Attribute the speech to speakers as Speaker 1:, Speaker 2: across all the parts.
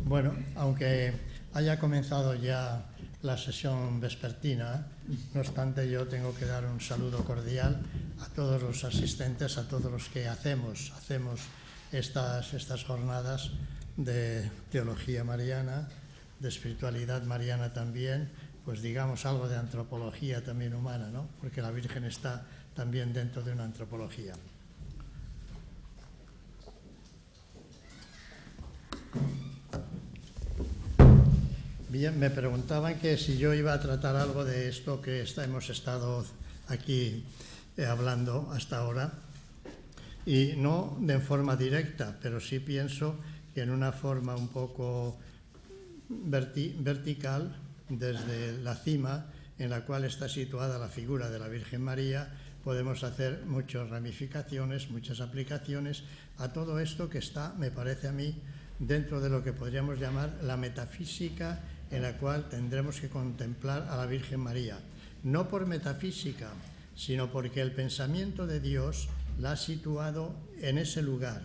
Speaker 1: Bueno, aunque haya comenzado ya la sesión vespertina, no obstante yo tengo que dar un saludo cordial a todos los asistentes, a todos los que hacemos estas jornadas de teología mariana, de espiritualidad mariana también, pues digamos algo de antropología también humana, ¿no? Porque la Virgen está también dentro de una antropología. Bien, me preguntaban que si yo iba a tratar algo de esto que hemos estado aquí hablando hasta ahora, y no de forma directa, pero sí pienso que en una forma un poco vertical, desde la cima en la cual está situada la figura de la Virgen María, podemos hacer muchas ramificaciones, muchas aplicaciones a todo esto que está, me parece a mí, dentro de lo que podríamos llamar la metafísica, en la cual tendremos que contemplar a la Virgen María. No por metafísica, sino porque el pensamiento de Dios la ha situado en ese lugar.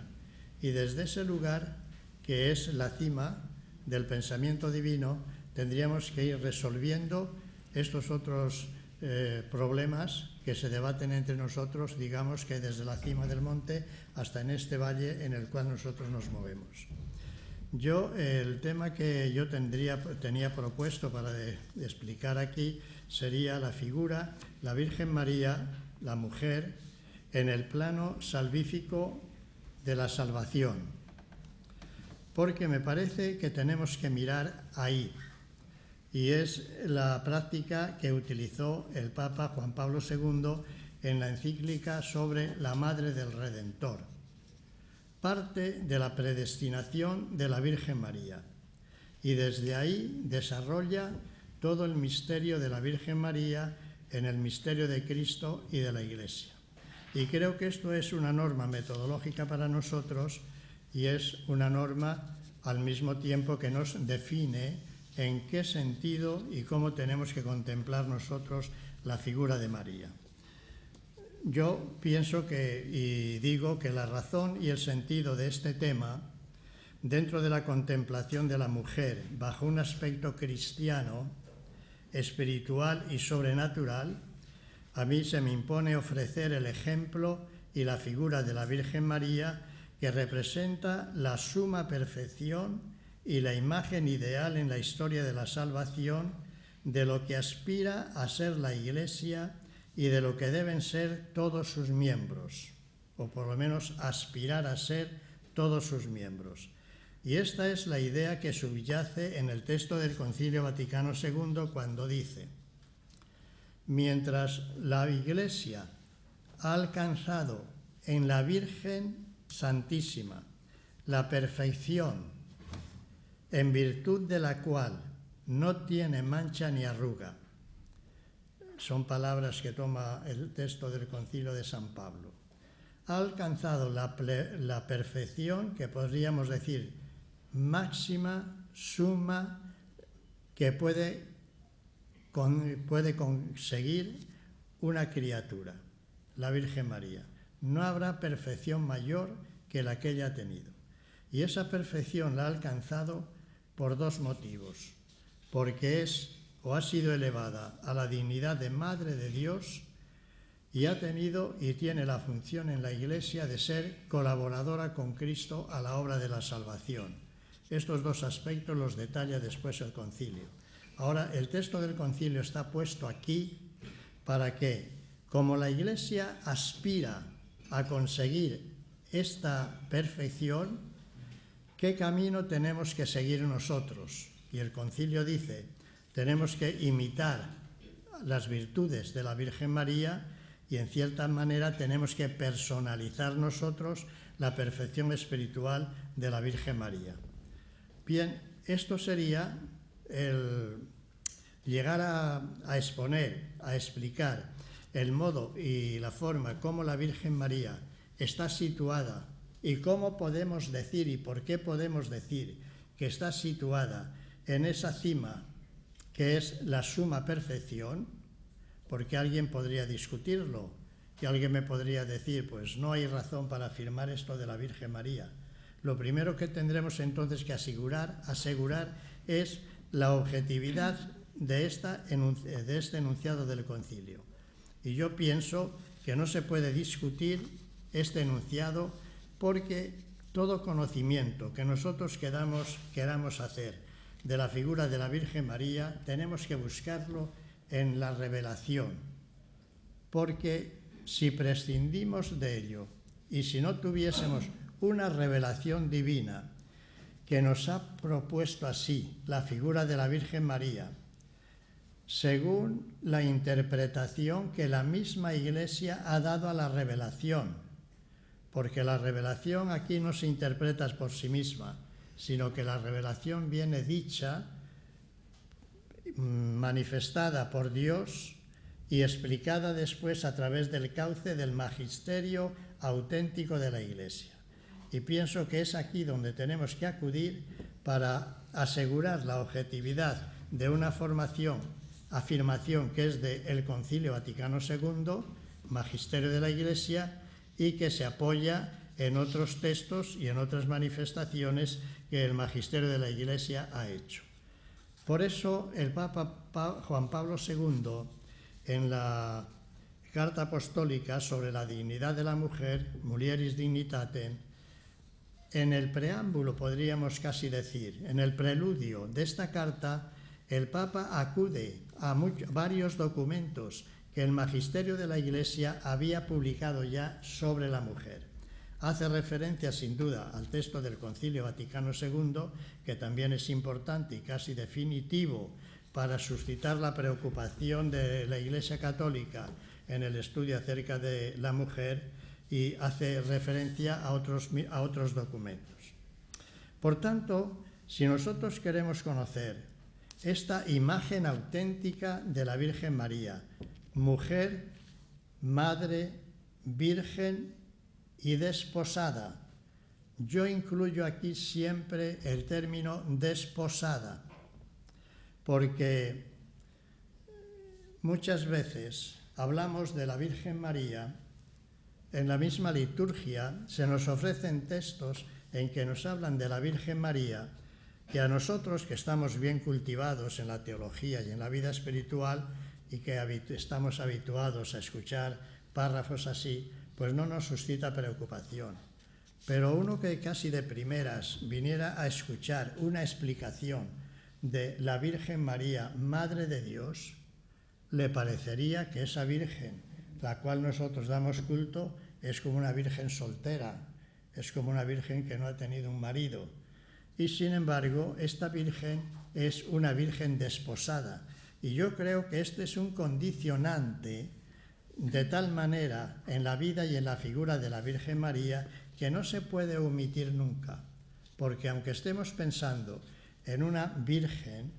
Speaker 1: Y desde ese lugar, que es la cima del pensamiento divino, tendríamos que ir resolviendo estos otros problemas que se debaten entre nosotros, digamos que desde la cima del monte hasta en este valle en el cual nosotros nos movemos. El tema que yo tenía propuesto para explicar aquí sería la figura, la Virgen María, la mujer, en el plano salvífico de la salvación. Porque me parece que tenemos que mirar ahí. Y es la práctica que utilizó el Papa Juan Pablo II en la encíclica sobre la Madre del Redentor. Parte de la predestinación de la Virgen María y desde ahí desarrolla todo el misterio de la Virgen María en el misterio de Cristo y de la Iglesia. Y creo que esto es una norma metodológica para nosotros y es una norma al mismo tiempo que nos define en qué sentido y cómo tenemos que contemplar nosotros la figura de María. Yo pienso y digo que la razón y el sentido de este tema, dentro de la contemplación de la mujer bajo un aspecto cristiano, espiritual y sobrenatural, a mí se me impone ofrecer el ejemplo y la figura de la Virgen María, que representa la suma perfección y la imagen ideal en la historia de la salvación de lo que aspira a ser la Iglesia y de lo que deben ser todos sus miembros, o por lo menos aspirar a ser todos sus miembros. Y esta es la idea que subyace en el texto del Concilio Vaticano II cuando dice: mientras la Iglesia ha alcanzado en la Virgen Santísima la perfección, en virtud de la cual no tiene mancha ni arruga. Son palabras que toma el texto del Concilio de San Pablo. Ha alcanzado la perfección, que podríamos decir máxima, suma, que puede conseguir una criatura, la Virgen María. No habrá perfección mayor que la que ella ha tenido. Y esa perfección la ha alcanzado por dos motivos. Porque ha sido elevada a la dignidad de Madre de Dios y ha tenido y tiene la función en la Iglesia de ser colaboradora con Cristo a la obra de la salvación. Estos dos aspectos los detalla después el Concilio. Ahora, el texto del Concilio está puesto aquí para que, como la Iglesia aspira a conseguir esta perfección, ¿qué camino tenemos que seguir nosotros? Y el Concilio dice: tenemos que imitar las virtudes de la Virgen María y en cierta manera tenemos que personalizar nosotros la perfección espiritual de la Virgen María. Bien, esto sería el llegar a exponer, a explicar el modo y la forma como la Virgen María está situada y cómo podemos decir y por qué podemos decir que está situada en esa cima que es la suma perfección, porque alguien podría discutirlo y alguien me podría decir, pues no hay razón para afirmar esto de la Virgen María. lo primero que tendremos entonces que asegurar es la objetividad de este enunciado del concilio. Y yo pienso que no se puede discutir este enunciado porque todo conocimiento que nosotros queramos hacer de la figura de la Virgen María tenemos que buscarlo en la revelación, porque si prescindimos de ello y si no tuviésemos una revelación divina que nos ha propuesto así la figura de la Virgen María, según la interpretación que la misma Iglesia ha dado a la revelación, porque la revelación aquí no se interpreta por sí misma, sino que la revelación viene dicha, manifestada por Dios y explicada después a través del cauce del magisterio auténtico de la Iglesia. Y pienso que es aquí donde tenemos que acudir para asegurar la objetividad de una afirmación que es del Concilio Vaticano II, magisterio de la Iglesia, y que se apoya en otros textos y en otras manifestaciones que el magisterio de la Iglesia ha hecho. Por eso el Papa Juan Pablo II, en la Carta Apostólica sobre la dignidad de la mujer, Mulieris Dignitatem, en el preámbulo, podríamos casi decir, en el preludio de esta carta, el Papa acude a varios documentos que el magisterio de la Iglesia había publicado ya sobre la mujer. Hace referencia sin duda al texto del Concilio Vaticano II, que también es importante y casi definitivo para suscitar la preocupación de la Iglesia Católica en el estudio acerca de la mujer, y hace referencia a otros documentos. Por tanto, si nosotros queremos conocer esta imagen auténtica de la Virgen María, mujer, madre, virgen y desposada, yo incluyo aquí siempre el término desposada, porque muchas veces hablamos de la Virgen María. En la misma liturgia se nos ofrecen textos en que nos hablan de la Virgen María, que a nosotros que estamos bien cultivados en la teología y en la vida espiritual y que estamos habituados a escuchar párrafos así, pues no nos suscita preocupación. Pero uno que casi de primeras viniera a escuchar una explicación de la Virgen María, Madre de Dios, le parecería que esa Virgen, la cual nosotros damos culto, es como una virgen soltera, es como una virgen que no ha tenido un marido. Y sin embargo, esta virgen es una virgen desposada. Y yo creo que este es un condicionante de tal manera en la vida y en la figura de la Virgen María que no se puede omitir nunca. Porque aunque estemos pensando en una virgen,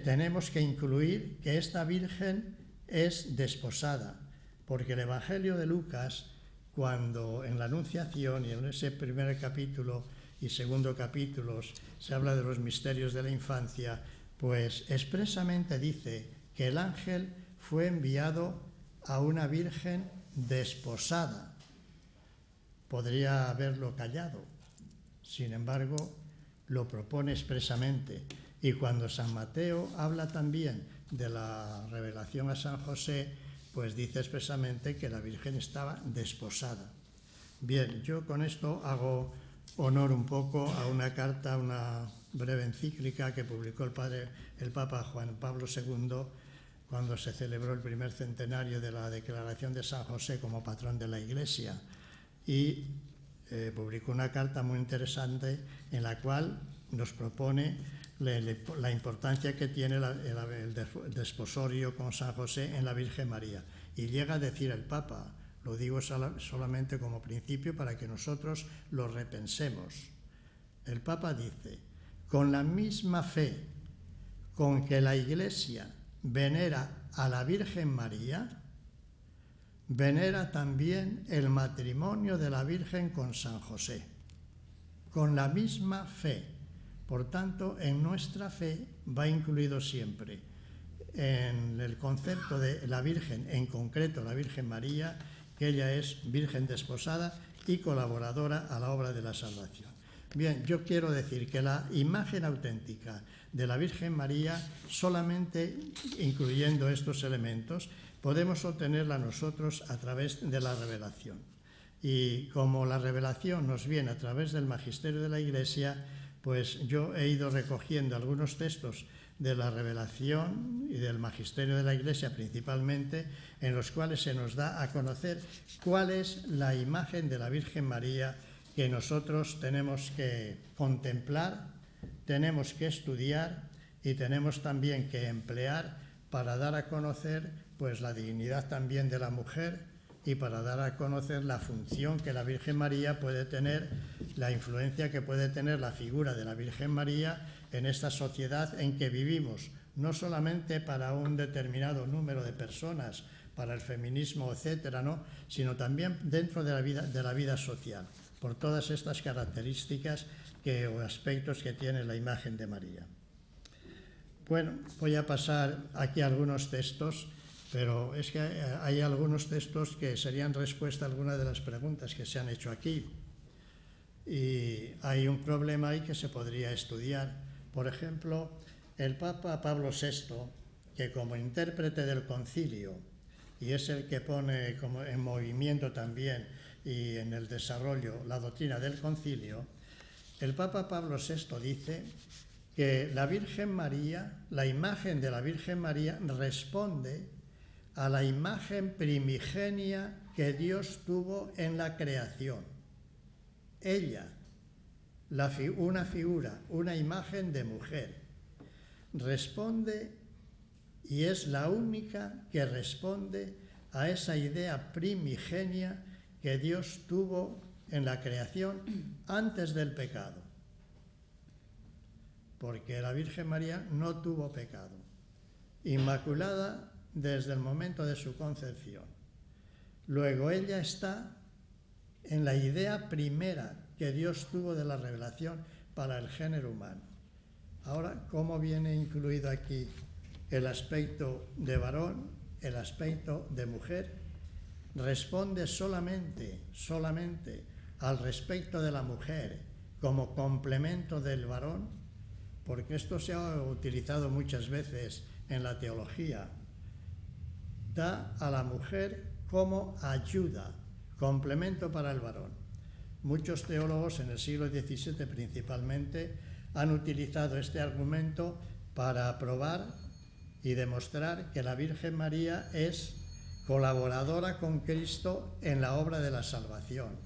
Speaker 1: tenemos que incluir que esta virgen es desposada, porque el Evangelio de Lucas, cuando en la Anunciación y en ese primer capítulo y segundo capítulos se habla de los misterios de la infancia, pues expresamente dice que el ángel fue enviado a una virgen desposada. Podría haberlo callado, sin embargo, lo propone expresamente. Y cuando San Mateo habla también de la revelación a San José, pues dice expresamente que la Virgen estaba desposada. Bien, yo con esto hago honor un poco a una carta, una breve encíclica que publicó el Papa Juan Pablo II cuando se celebró el primer centenario de la declaración de San José como patrón de la Iglesia. Y publicó una carta muy interesante en la cual nos propone la importancia que tiene el desposorio con San José en la Virgen María. Y llega a decir el Papa, lo digo solamente como principio para que nosotros lo repensemos. El Papa dice, con la misma fe con que la Iglesia venera a la Virgen María, venera también el matrimonio de la Virgen con San José. Con la misma fe. Por tanto, en nuestra fe va incluido siempre en el concepto de la Virgen, en concreto la Virgen María, que ella es Virgen desposada y colaboradora a la obra de la salvación. Bien, yo quiero decir que la imagen auténtica de la Virgen María, solamente incluyendo estos elementos, podemos obtenerla nosotros a través de la revelación. Y como la revelación nos viene a través del magisterio de la Iglesia, pues yo he ido recogiendo algunos textos de la revelación y del magisterio de la Iglesia principalmente, en los cuales se nos da a conocer cuál es la imagen de la Virgen María que nosotros tenemos que contemplar, tenemos que estudiar y tenemos también que emplear para dar a conocer pues la dignidad también de la mujer y para dar a conocer la función que la Virgen María puede tener, la influencia que puede tener la figura de la Virgen María en esta sociedad en que vivimos, no solamente para un determinado número de personas, para el feminismo, etcétera, ¿no?, sino también dentro de la vida social, por todas estas características o aspectos que tiene la imagen de María. Bueno, voy a pasar aquí algunos textos, pero es que hay algunos textos que serían respuesta a algunas de las preguntas que se han hecho aquí. Y hay un problema ahí que se podría estudiar. Por ejemplo, el Papa Pablo VI, que como intérprete del concilio, y es el que pone como en movimiento también y en el desarrollo la doctrina del concilio, el Papa Pablo VI dice que la Virgen María, la imagen de la Virgen María responde a la imagen primigenia que Dios tuvo en la creación. Ella, una figura, una imagen de mujer, responde y es la única que responde a esa idea primigenia que Dios tuvo en la creación antes del pecado. Porque la Virgen María no tuvo pecado. Inmaculada desde el momento de su concepción. Luego ella está en la idea primera que Dios tuvo de la revelación para el género humano. Ahora, ¿cómo viene incluido aquí el aspecto de varón, el aspecto de mujer? Responde solamente al respecto de la mujer como complemento del varón, porque esto se ha utilizado muchas veces en la teología. Da a la mujer como ayuda, complemento para el varón. Muchos teólogos en el siglo XVII principalmente han utilizado este argumento para probar y demostrar que la Virgen María es colaboradora con Cristo en la obra de la salvación.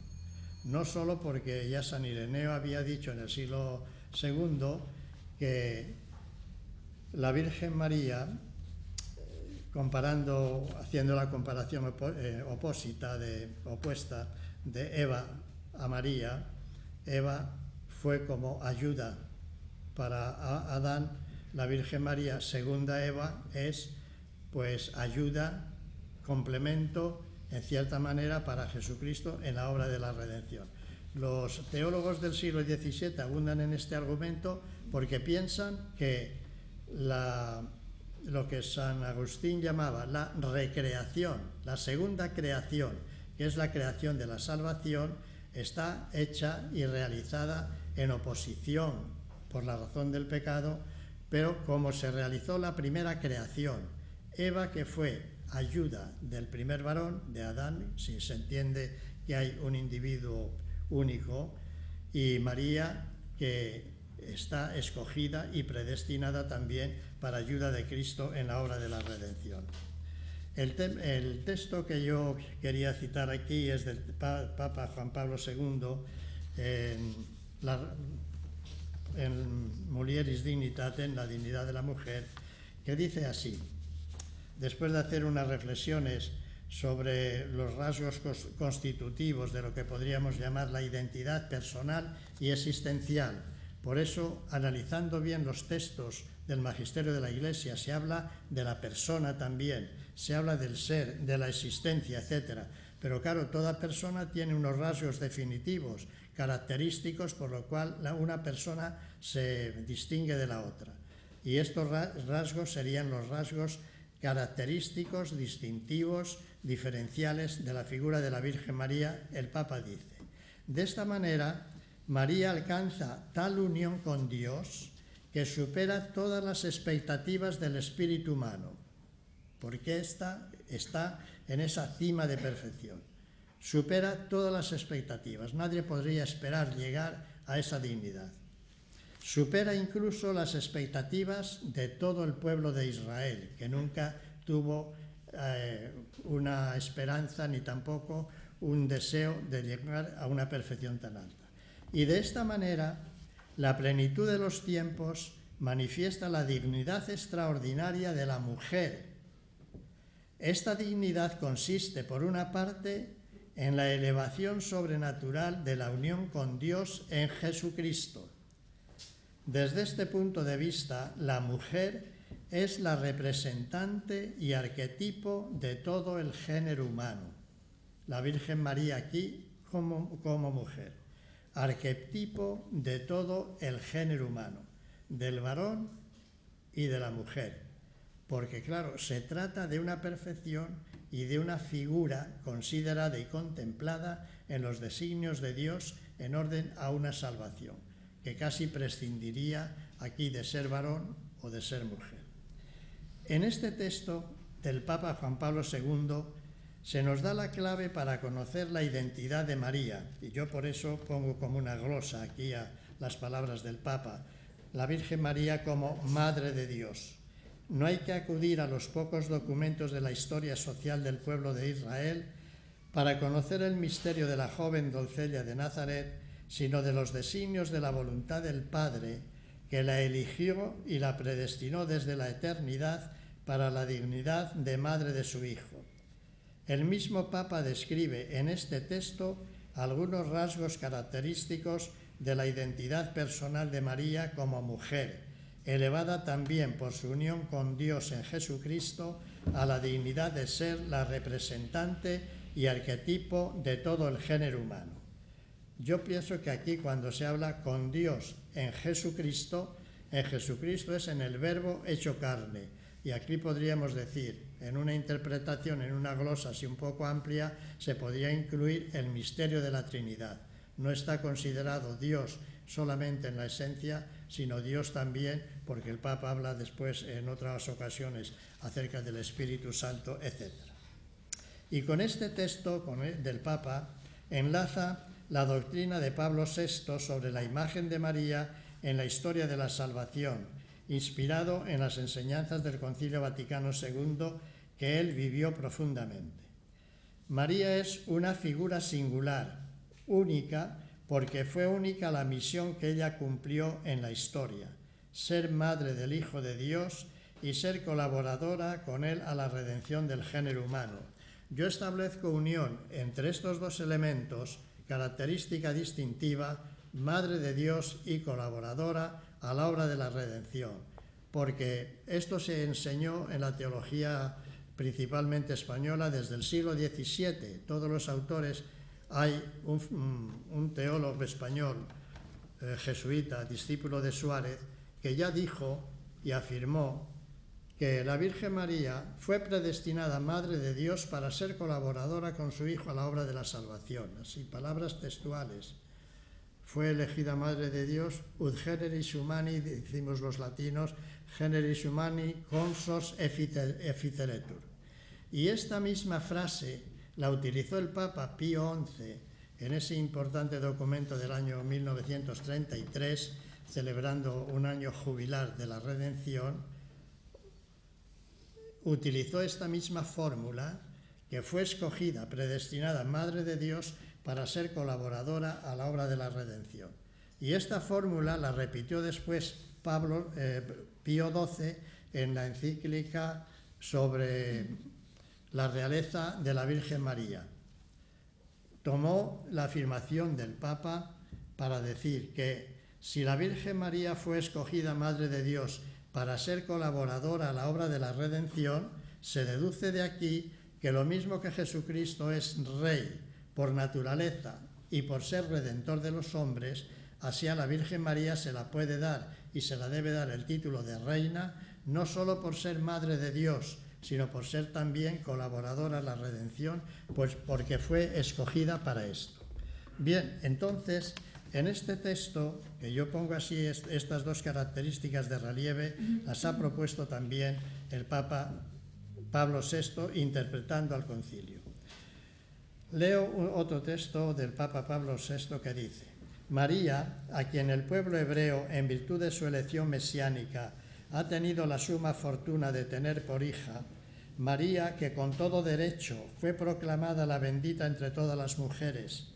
Speaker 1: No solo porque ya San Ireneo había dicho en el siglo II que la Virgen María, haciendo la comparación opuesta de Eva a María, Eva fue como ayuda para Adán, la Virgen María, segunda Eva, es pues ayuda, complemento, en cierta manera, para Jesucristo en la obra de la redención. Los teólogos del siglo XVII abundan en este argumento porque piensan que lo que San Agustín llamaba la recreación, la segunda creación, que es la creación de la salvación, está hecha y realizada en oposición por la razón del pecado, pero como se realizó la primera creación, Eva, que fue ayuda del primer varón, de Adán, si se entiende que hay un individuo único, y María, que está escogida y predestinada también para ayuda de Cristo en la obra de la redención. El texto que yo quería citar aquí es del Papa Juan Pablo II en Mulieris Dignitatem, la dignidad de la mujer, que dice así, después de hacer unas reflexiones sobre los rasgos constitutivos de lo que podríamos llamar la identidad personal y existencial. Por eso, analizando bien los textos del magisterio de la Iglesia, se habla de la persona también, se habla del ser, de la existencia, etc. Pero claro, toda persona tiene unos rasgos definitivos, característicos, por lo cual una persona se distingue de la otra. Y estos rasgos serían los rasgos característicos, distintivos, diferenciales de la figura de la Virgen María. El Papa dice, De esta manera, María alcanza tal unión con Dios que supera todas las expectativas del espíritu humano, porque está en esa cima de perfección. Supera todas las expectativas. Nadie podría esperar llegar a esa dignidad. Supera incluso las expectativas de todo el pueblo de Israel, que nunca tuvo una esperanza ni tampoco un deseo de llegar a una perfección tan alta. Y de esta manera, la plenitud de los tiempos manifiesta la dignidad extraordinaria de la mujer. Esta dignidad consiste, por una parte, en la elevación sobrenatural de la unión con Dios en Jesucristo. Desde este punto de vista, la mujer es la representante y arquetipo de todo el género humano. La Virgen María aquí como mujer, arquetipo de todo el género humano, del varón y de la mujer, porque claro, se trata de una perfección y de una figura considerada y contemplada en los designios de Dios en orden a una salvación, que casi prescindiría aquí de ser varón o de ser mujer. En este texto del Papa Juan Pablo II se nos da la clave para conocer la identidad de María, y yo por eso pongo como una glosa aquí a las palabras del Papa, la Virgen María como Madre de Dios. No hay que acudir a los pocos documentos de la historia social del pueblo de Israel para conocer el misterio de la joven doncella de Nazaret, sino de los designios de la voluntad del Padre, que la eligió y la predestinó desde la eternidad para la dignidad de madre de su Hijo. El mismo Papa describe en este texto algunos rasgos característicos de la identidad personal de María como mujer, elevada también por su unión con Dios en Jesucristo a la dignidad de ser la representante y arquetipo de todo el género humano. Yo pienso que aquí cuando se habla con Dios en Jesucristo es en el Verbo hecho carne. Y aquí podríamos decir, en una interpretación, en una glosa así un poco amplia, se podría incluir el misterio de la Trinidad. No está considerado Dios solamente en la esencia, sino Dios también, porque el Papa habla después en otras ocasiones acerca del Espíritu Santo, etc. Y con este texto del Papa enlaza la doctrina de Pablo VI sobre la imagen de María en la historia de la salvación, inspirado en las enseñanzas del Concilio Vaticano II que él vivió profundamente. María es una figura singular, única, porque fue única la misión que ella cumplió en la historia, ser madre del Hijo de Dios y ser colaboradora con él a la redención del género humano. Yo establezco unión entre estos dos elementos, característica distintiva, Madre de Dios y colaboradora a la obra de la redención, porque esto se enseñó en la teología principalmente española desde el siglo XVII. Todos los autores, hay un teólogo español, jesuita, discípulo de Suárez, que ya dijo y afirmó que la Virgen María fue predestinada Madre de Dios para ser colaboradora con su Hijo a la obra de la salvación. Así, palabras textuales. Fue elegida Madre de Dios, ut generis humani, decimos los latinos, generis humani consos efficeretur. Y esta misma frase la utilizó el Papa Pío XI en ese importante documento del año 1933, celebrando un año jubilar de la redención. Utilizó esta misma fórmula, que fue escogida, predestinada Madre de Dios para ser colaboradora a la obra de la redención. Y esta fórmula la repitió después Pío XII en la encíclica sobre la realeza de la Virgen María. Tomó la afirmación del Papa para decir que si la Virgen María fue escogida Madre de Dios para ser colaboradora a la obra de la redención, se deduce de aquí que lo mismo que Jesucristo es Rey por naturaleza y por ser Redentor de los hombres, así a la Virgen María se la puede dar y se la debe dar el título de Reina, no solo por ser Madre de Dios, sino por ser también colaboradora en la redención, pues porque fue escogida para esto. Bien, entonces, en este texto, que yo pongo así estas dos características de relieve, las ha propuesto también el Papa Pablo VI interpretando al concilio. Leo otro texto del Papa Pablo VI que dice: María, a quien el pueblo hebreo, en virtud de su elección mesiánica, ha tenido la suma fortuna de tener por hija, María, que con todo derecho fue proclamada la bendita entre todas las mujeres,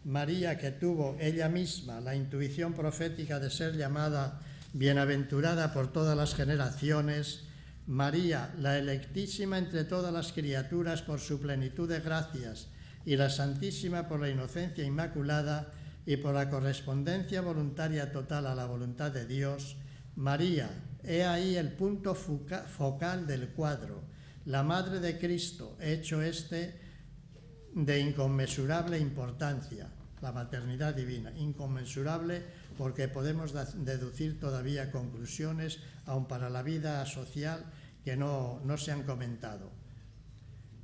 Speaker 1: María, que tuvo ella misma la intuición profética de ser llamada bienaventurada por todas las generaciones, María, la electísima entre todas las criaturas por su plenitud de gracias y la Santísima por la inocencia inmaculada y por la correspondencia voluntaria total a la voluntad de Dios, María, he ahí el punto focal del cuadro, la Madre de Cristo, hecho de inconmensurable importancia, la maternidad divina, inconmensurable porque podemos deducir todavía conclusiones, aun para la vida social, que no se han comentado,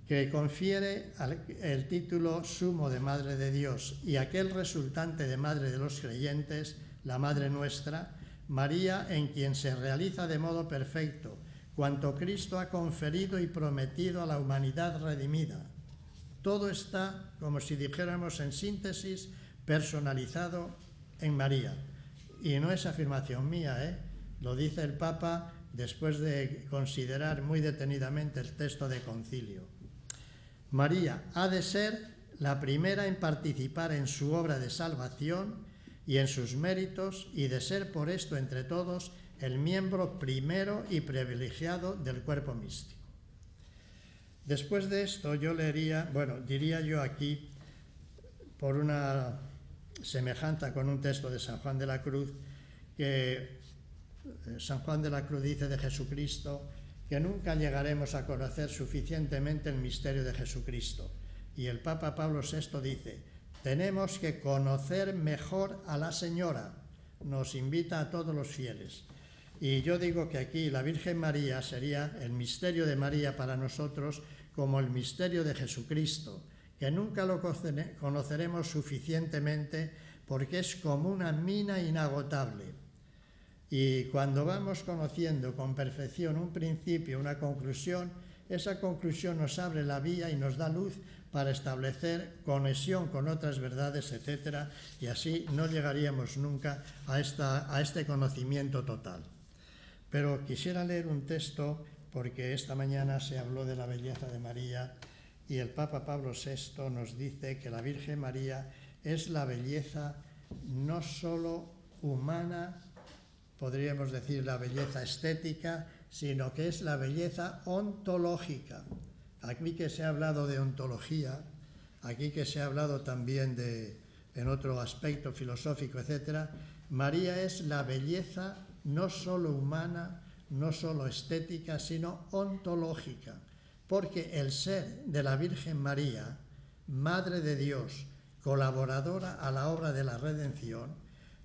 Speaker 1: que confiere el título sumo de Madre de Dios y aquel resultante de Madre de los creyentes, la Madre nuestra, María, en quien se realiza de modo perfecto cuanto Cristo ha conferido y prometido a la humanidad redimida. Todo está, como si dijéramos en síntesis, personalizado en María. Y no es afirmación mía, lo dice el Papa después de considerar muy detenidamente el texto de concilio. María ha de ser la primera en participar en su obra de salvación y en sus méritos, y de ser por esto entre todos el miembro primero y privilegiado del cuerpo místico. Después de esto yo diría yo aquí, por una semejanza con un texto de San Juan de la Cruz, que San Juan de la Cruz dice de Jesucristo que nunca llegaremos a conocer suficientemente el misterio de Jesucristo. Y el Papa Pablo VI dice: tenemos que conocer mejor a la Señora. Nos invita a todos los fieles. Y yo digo que aquí la Virgen María sería el misterio de María para nosotros como el misterio de Jesucristo, que nunca lo conoceremos suficientemente porque es como una mina inagotable. Y cuando vamos conociendo con perfección un principio, una conclusión, esa conclusión nos abre la vía y nos da luz para establecer conexión con otras verdades, etc. Y así no llegaríamos nunca a este conocimiento total. Pero quisiera leer un texto porque esta mañana se habló de la belleza de María y el Papa Pablo VI nos dice que la Virgen María es la belleza no solo humana, podríamos decir la belleza estética, sino que es la belleza ontológica. Aquí que se ha hablado de ontología, aquí que se ha hablado también en otro aspecto filosófico, etc., María es la belleza no solo humana, no solo estética, sino ontológica, porque el ser de la Virgen María, Madre de Dios, colaboradora a la obra de la redención,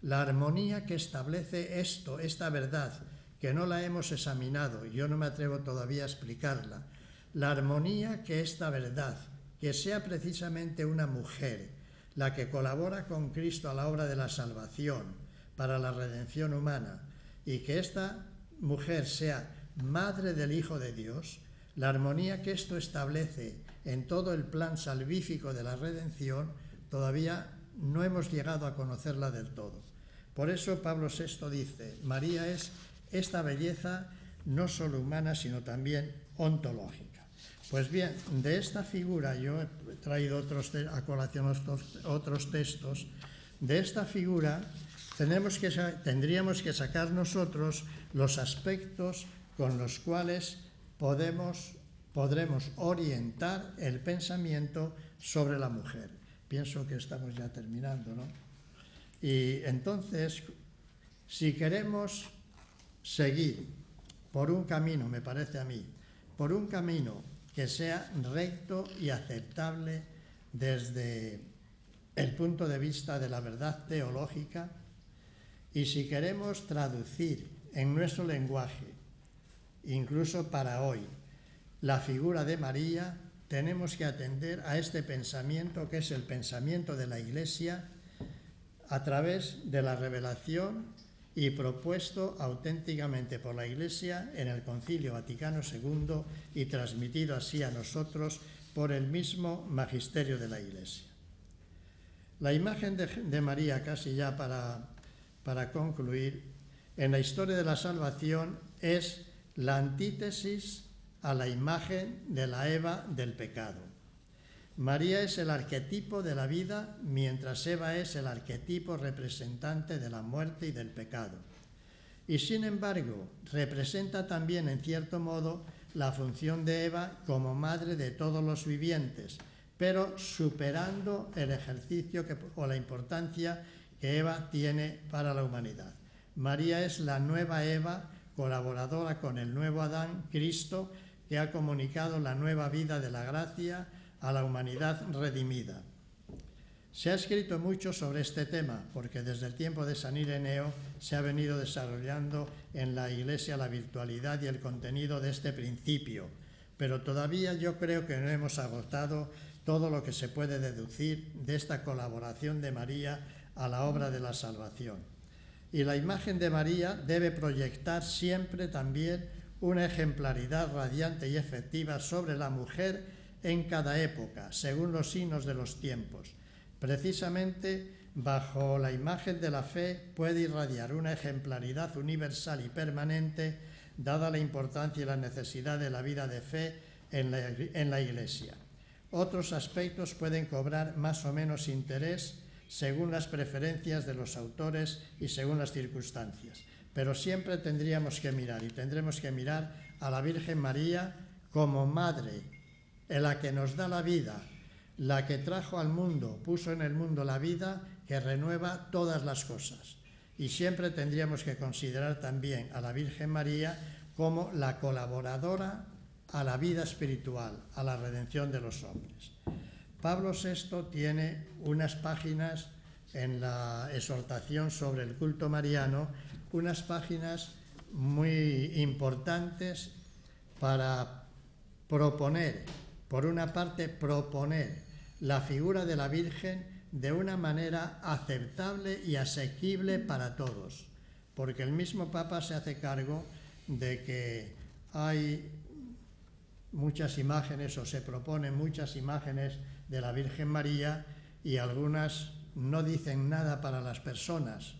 Speaker 1: la armonía que establece esta verdad, que no la hemos examinado, yo no me atrevo todavía a explicarla, la armonía que esta verdad, que sea precisamente una mujer, la que colabora con Cristo a la obra de la salvación, para la redención humana, y que esta mujer sea madre del Hijo de Dios, la armonía que esto establece en todo el plan salvífico de la redención, todavía no hemos llegado a conocerla del todo. Por eso Pablo VI dice: María es esta belleza no solo humana, sino también ontológica. Pues bien, de esta figura, yo he traído a colación otros textos, de esta figura tendríamos que sacar nosotros los aspectos con los cuales podremos orientar el pensamiento sobre la mujer. Pienso que estamos ya terminando, ¿no? Y entonces, si queremos seguir por un camino, me parece a mí, por un camino que sea recto y aceptable desde el punto de vista de la verdad teológica, y si queremos traducir en nuestro lenguaje, incluso para hoy, la figura de María, tenemos que atender a este pensamiento que es el pensamiento de la Iglesia a través de la revelación y propuesto auténticamente por la Iglesia en el Concilio Vaticano II y transmitido así a nosotros por el mismo magisterio de la Iglesia. La imagen de María, casi ya para concluir, en la historia de la salvación es la antítesis a la imagen de la Eva del pecado. María es el arquetipo de la vida, mientras Eva es el arquetipo representante de la muerte y del pecado. Y sin embargo, representa también, en cierto modo, la función de Eva como madre de todos los vivientes, pero superando el ejercicio o la importancia que Eva tiene para la humanidad. María es la nueva Eva, colaboradora con el nuevo Adán, Cristo, que ha comunicado la nueva vida de la gracia a la humanidad redimida. Se ha escrito mucho sobre este tema, porque desde el tiempo de San Ireneo se ha venido desarrollando en la Iglesia la virtualidad y el contenido de este principio, pero todavía yo creo que no hemos agotado todo lo que se puede deducir de esta colaboración de María a la obra de la salvación. Y la imagen de María debe proyectar siempre también una ejemplaridad radiante y efectiva sobre la mujer en cada época, según los signos de los tiempos. Precisamente bajo la imagen de la fe puede irradiar una ejemplaridad universal y permanente, dada la importancia y la necesidad de la vida de fe en la Iglesia. Otros aspectos pueden cobrar más o menos interés según las preferencias de los autores y según las circunstancias, pero siempre tendremos que mirar a la Virgen María como madre, en la que nos da la vida, la que trajo al mundo, puso en el mundo la vida que renueva todas las cosas. Y siempre tendríamos que considerar también a la Virgen María como la colaboradora a la vida espiritual, a la redención de los hombres. Pablo VI tiene unas páginas en la exhortación sobre el culto mariano, unas páginas muy importantes para proponer, por una parte, proponer la figura de la Virgen de una manera aceptable y asequible para todos, porque el mismo Papa se hace cargo de que hay muchas imágenes o se proponen muchas imágenes de la Virgen María y algunas no dicen nada para las personas,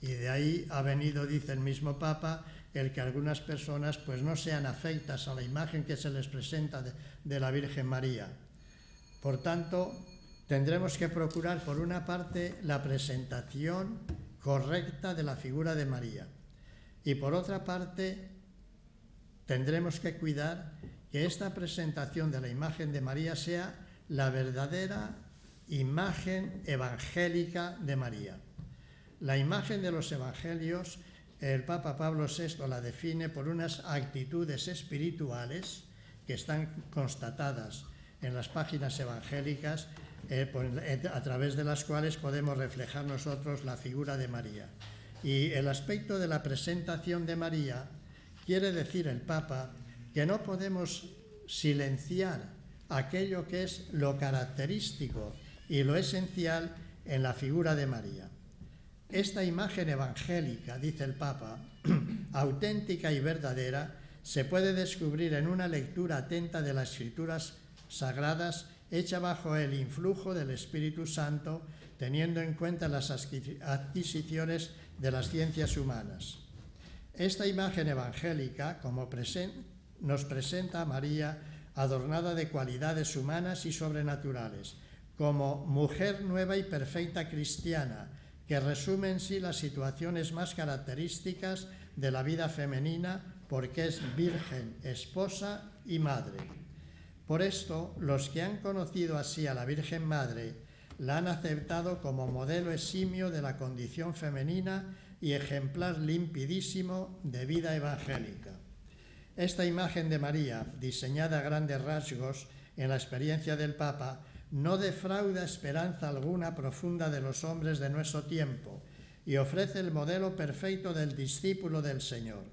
Speaker 1: y de ahí ha venido, dice el mismo Papa, el que algunas personas pues no sean afectas a la imagen que se les presenta de la Virgen María. Por tanto, tendremos que procurar, por una parte, la presentación correcta de la figura de María, y por otra parte, tendremos que cuidar que esta presentación de la imagen de María sea la verdadera imagen evangélica de María. La imagen de los evangelios, el Papa Pablo VI la define por unas actitudes espirituales que están constatadas en las páginas evangélicas, a través de las cuales podemos reflejar nosotros la figura de María. Y el aspecto de la presentación de María quiere decir el Papa que no podemos silenciar aquello que es lo característico y lo esencial en la figura de María. Esta imagen evangélica, dice el Papa, auténtica y verdadera, se puede descubrir en una lectura atenta de las Escrituras sagradas hecha bajo el influjo del Espíritu Santo, teniendo en cuenta las adquisiciones de las ciencias humanas. Esta imagen evangélica nos presenta a María adornada de cualidades humanas y sobrenaturales, como mujer nueva y perfecta cristiana, que resume en sí las situaciones más características de la vida femenina, porque es virgen, esposa y madre. Por esto, los que han conocido así a la Virgen Madre la han aceptado como modelo eximio de la condición femenina y ejemplar limpidísimo de vida evangélica. Esta imagen de María, diseñada a grandes rasgos en la experiencia del Papa, no defrauda esperanza alguna profunda de los hombres de nuestro tiempo y ofrece el modelo perfecto del discípulo del Señor.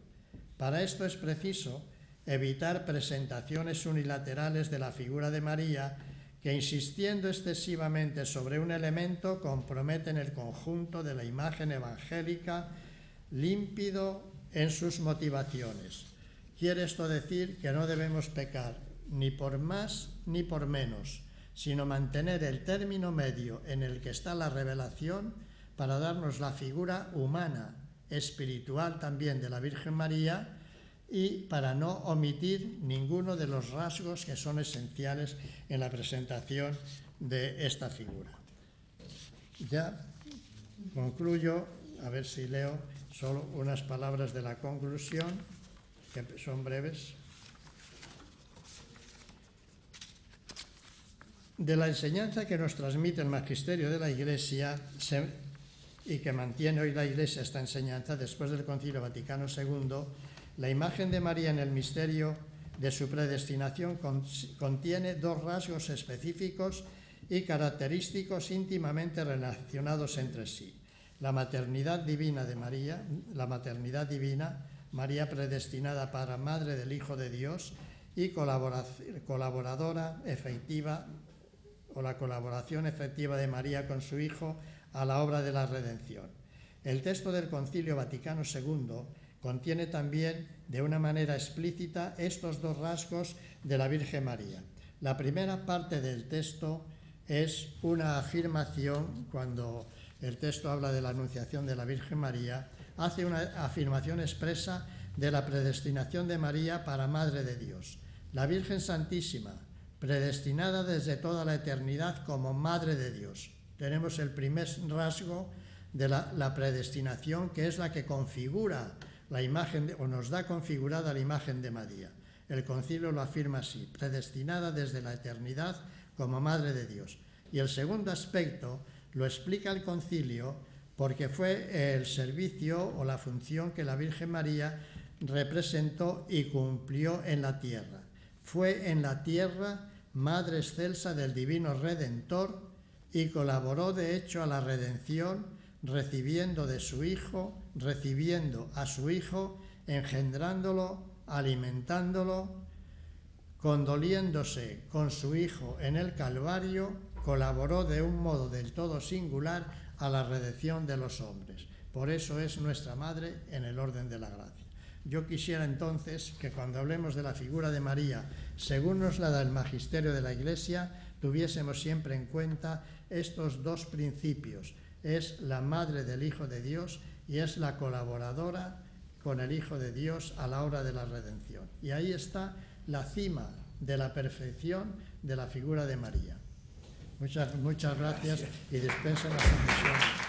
Speaker 1: Para esto es preciso evitar presentaciones unilaterales de la figura de María que, insistiendo excesivamente sobre un elemento, comprometen el conjunto de la imagen evangélica límpido en sus motivaciones. Quiere esto decir que no debemos pecar ni por más ni por menos, sino mantener el término medio en el que está la revelación para darnos la figura humana, espiritual también de la Virgen María, y para no omitir ninguno de los rasgos que son esenciales en la presentación de esta figura. Ya concluyo, a ver si leo solo unas palabras de la conclusión, que son breves. De la enseñanza que nos transmite el magisterio de la Iglesia y que mantiene hoy la Iglesia esta enseñanza después del Concilio Vaticano II, la imagen de María en el misterio de su predestinación contiene dos rasgos específicos y característicos íntimamente relacionados entre sí. La maternidad divina de María, María predestinada para Madre del Hijo de Dios y colaboradora efectiva, o la colaboración efectiva de María con su Hijo a la obra de la redención. El texto del Concilio Vaticano II contiene también de una manera explícita estos dos rasgos de la Virgen María. La primera parte del texto es una afirmación, cuando el texto habla de la anunciación de la Virgen María, hace una afirmación expresa de la predestinación de María para Madre de Dios. La Virgen Santísima, predestinada desde toda la eternidad como Madre de Dios. Tenemos el primer rasgo de la predestinación, que es la que configura la imagen, o nos da configurada la imagen de María. El Concilio lo afirma así: predestinada desde la eternidad como Madre de Dios. Y el segundo aspecto lo explica el Concilio porque fue el servicio o la función que la Virgen María representó y cumplió en la tierra. Fue en la tierra Madre excelsa del Divino Redentor y colaboró de hecho a la redención, recibiendo a su Hijo, engendrándolo, alimentándolo, condoliéndose con su Hijo en el Calvario, colaboró de un modo del todo singular a la redención de los hombres. Por eso es nuestra Madre en el orden de la gracia. Yo quisiera entonces que cuando hablemos de la figura de María, según nos la da el magisterio de la Iglesia, tuviésemos siempre en cuenta estos dos principios. Es la Madre del Hijo de Dios y es la colaboradora con el Hijo de Dios a la obra de la redención. Y ahí está la cima de la perfección de la figura de María. Muchas gracias y dispensen la comisión.